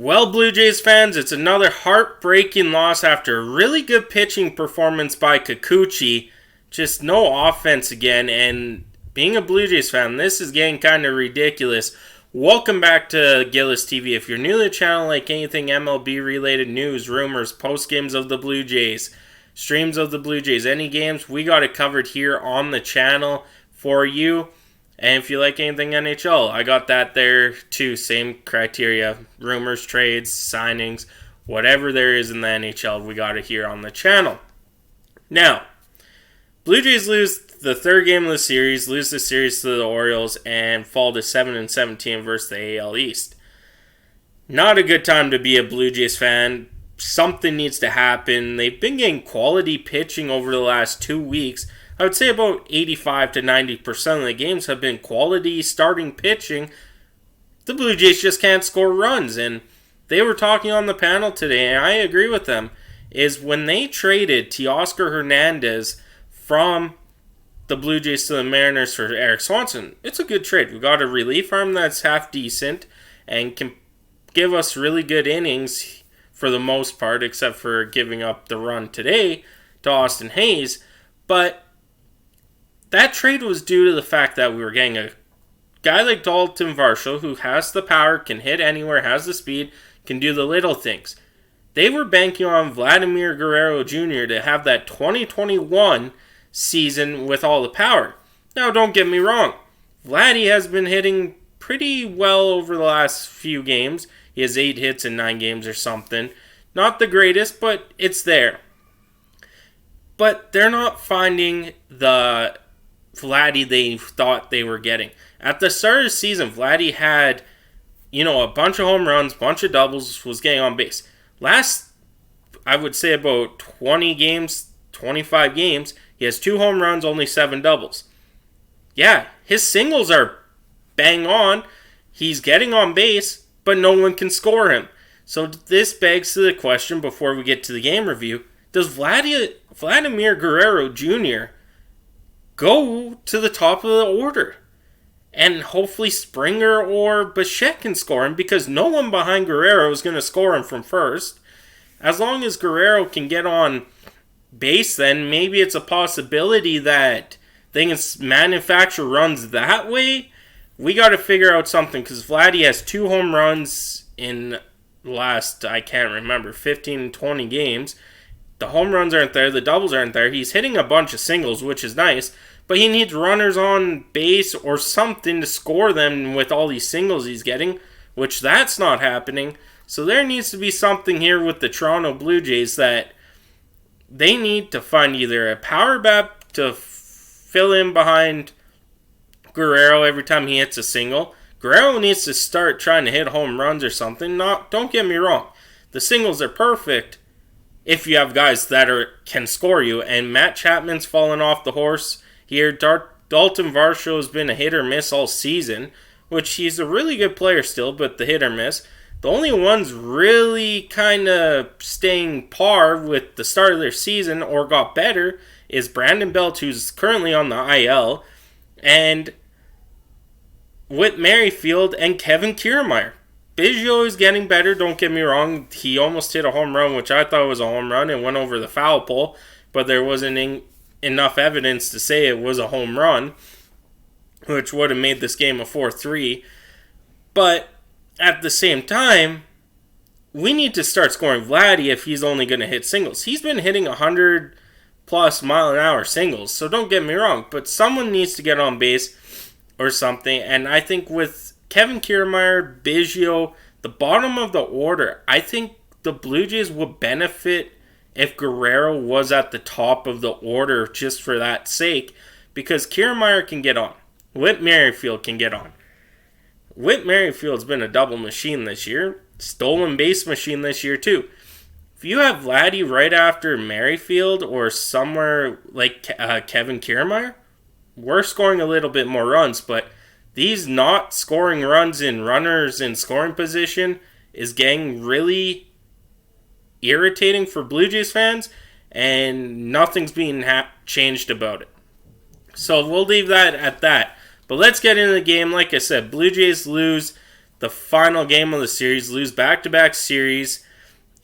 Well, Blue Jays fans, it's another heartbreaking loss after a really good pitching performance by Kikuchi. Just no offense again, and being a Blue Jays fan, this is getting kind of ridiculous. Welcome back to Gillis TV. If you're new to the channel, like anything MLB related news, rumors, post games of the Blue Jays, streams of the Blue Jays, any games, we got it covered here on the channel for you. And if you like anything NHL, I got that there too. Same criteria. Rumors, trades, signings, whatever there is in the NHL, we got it here on the channel. Now, Blue Jays lose the third game of the series, lose the series to the Orioles, and fall to 7-17 versus the AL East. Not a good time to be a Blue Jays fan. Something needs to happen. They've been getting quality pitching over the last 2 weeks. I would say about 85 to 90% of the games have been quality starting pitching. The Blue Jays just can't score runs, and they were talking on the panel today, and I agree with them, is when they traded Teoscar Hernandez from the Blue Jays to the Mariners for Eric Swanson, it's a good trade. We got a relief arm that's half decent and can give us really good innings for the most part, except for giving up the run today to Austin Hayes. But that trade was due to the fact that we were getting a guy like Dalton Varsho who has the power, can hit anywhere, has the speed, can do the little things. They were banking on Vladimir Guerrero Jr. to have that 2021 season with all the power. Now, don't get me wrong. Vladdy has been hitting pretty well over the last few games. He has 8 hits in 9 games or something. Not the greatest, but it's there. But they're not finding the Vladdy they thought they were getting. At the start of the season, Vladdy had, a bunch of home runs, bunch of doubles, was getting on base. Last, I would say about 20 games, 25 games, he has 2 home runs, only 7 doubles. Yeah, his singles are bang on. He's getting on base, but no one can score him. So this begs to the question before we get to the game review, does Vladimir Guerrero Jr. go to the top of the order? And hopefully Springer or Bichette can score him, because no one behind Guerrero is going to score him from first. As long as Guerrero can get on base, then maybe it's a possibility that they can manufacture runs that way. We got to figure out something, because Vladdy has 2 home runs in last, I can't remember, 15, 20 games. The home runs aren't there, the doubles aren't there. He's hitting a bunch of singles, which is nice, but he needs runners on base or something to score them with all these singles he's getting, which that's not happening. So there needs to be something here with the Toronto Blue Jays that they need to find either a power bat to fill in behind Guerrero every time he hits a single. Guerrero needs to start trying to hit home runs or something. Don't get me wrong. The singles are perfect if you have guys that can score you, and Matt Chapman's fallen off the horse here. Dalton Varsho has been a hit or miss all season, which he's a really good player still, but the hit or miss. The only ones really kind of staying par with the start of their season or got better is Brandon Belt, who's currently on the IL, and Whit Merrifield and Kevin Kiermaier. Biggio is getting better, don't get me wrong. He almost hit a home run, which I thought was a home run, and went over the foul pole, but there wasn't enough evidence to say it was a home run, which would have made this game a 4-3. But at the same time, we need to start scoring Vladdy if he's only going to hit singles. He's been hitting 100+ mile-an-hour singles, so don't get me wrong, but someone needs to get on base or something, and I think with Kevin Kiermaier, Biggio, the bottom of the order, I think the Blue Jays would benefit if Guerrero was at the top of the order just for that sake, because Kiermaier can get on. Whit Merrifield can get on. Whit Merrifield's been a double machine this year, stolen base machine this year too. If you have Vladdy right after Merrifield or somewhere like Kevin Kiermaier, we're scoring a little bit more runs, but these not scoring runs in runners in scoring position is getting really irritating for Blue Jays fans, and nothing's being changed about it. So we'll leave that at that. But let's get into the game. Like I said, Blue Jays lose the final game of the series, lose back-to-back series,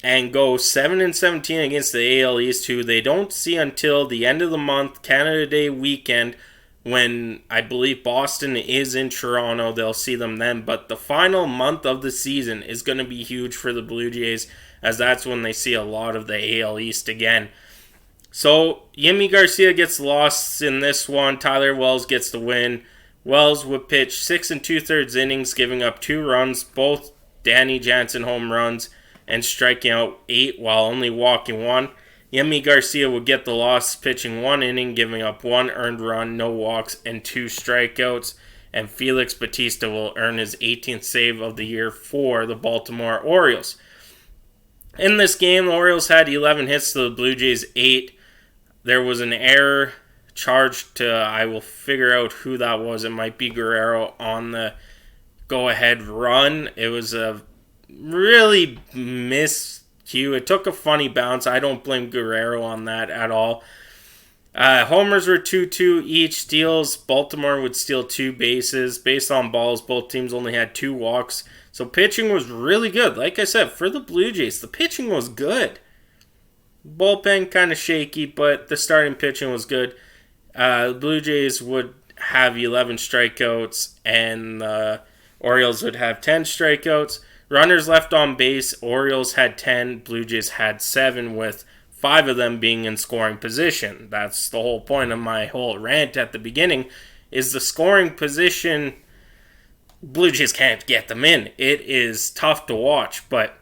and go 7-17 against the AL East, who they don't see until the end of the month, Canada Day weekend, when I believe Boston is in Toronto. They'll see them then. But the final month of the season is going to be huge for the Blue Jays, as that's when they see a lot of the AL East again. So, Yimi Garcia gets the loss in this one. Tyler Wells gets the win. Wells would pitch 6 2/3 innings, giving up 2 runs, both Danny Jansen home runs, and striking out 8 while only walking 1. Yimi Garcia would get the loss, pitching 1 inning, giving up 1 earned run, no walks, and 2 strikeouts. And Felix Bautista will earn his 18th save of the year for the Baltimore Orioles. In this game, the Orioles had 11 hits to the Blue Jays 8. There was an error charged to, I will figure out who that was. It might be Guerrero on the go-ahead run. It was a really miscue. It took a funny bounce. I don't blame Guerrero on that at all. Homers were 2-2 each. Steals, Baltimore would steal 2 bases. Based on balls, both teams only had 2 walks. So pitching was really good. Like I said, for the Blue Jays, the pitching was good. Bullpen kind of shaky, but the starting pitching was good. The Blue Jays would have 11 strikeouts, and the Orioles would have 10 strikeouts. Runners left on base, Orioles had 10, Blue Jays had 7, with 5 of them being in scoring position. That's the whole point of my whole rant at the beginning, is the scoring position. Blue Jays can't get them in. It is tough to watch, but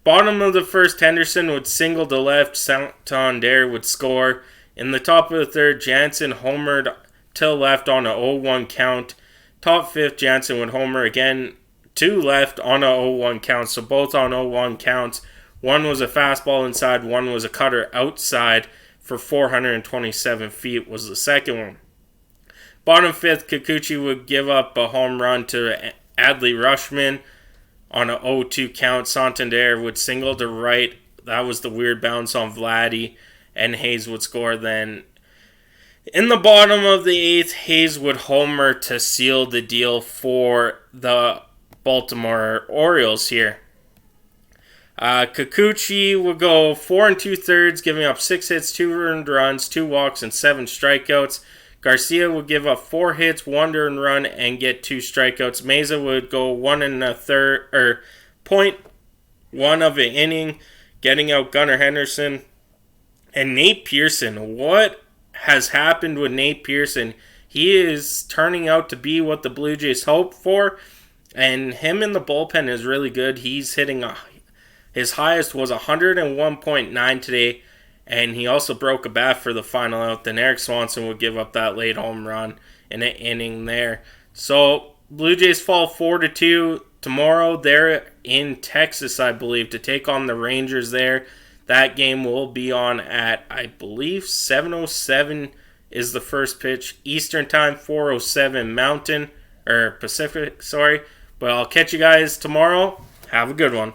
bottom of the first, Henderson would single to left, Santander would score. In the top of the third, Jansen homered to left on a 0-1 count. Top fifth, Jansen would homer again to left on a 0-1 count, so both on 0-1 counts. One was a fastball inside, one was a cutter outside for 427 feet was the second one. Bottom fifth, Kikuchi would give up a home run to Adley Rutschman on a 0-2 count. Santander would single to right. That was the weird bounce on Vladdy, and Hayes would score then. In the bottom of the eighth, Hayes would homer to seal the deal for the Baltimore Orioles here. Kikuchi would go 4 2/3, giving up 6 hits, 2 earned runs, 2 walks, and 7 strikeouts. Garcia would give up 4 hits, 1 earned run, and get 2 strikeouts. Meza would go 1 1/3, or 0.1 of an inning, getting out Gunnar Henderson. And Nate Pearson, what has happened with Nate Pearson? He is turning out to be what the Blue Jays hoped for, and him in the bullpen is really good. He's hitting his highest was 101.9 today, and he also broke a bat for the final out. Then Eric Swanson would give up that late home run in an inning there. So Blue Jays fall 4-2 tomorrow. They're in Texas, I believe, to take on the Rangers there. That game will be on at, I believe, 7:07 is the first pitch Eastern Time, 4:07 Mountain, or Pacific, sorry. But I'll catch you guys tomorrow. Have a good one.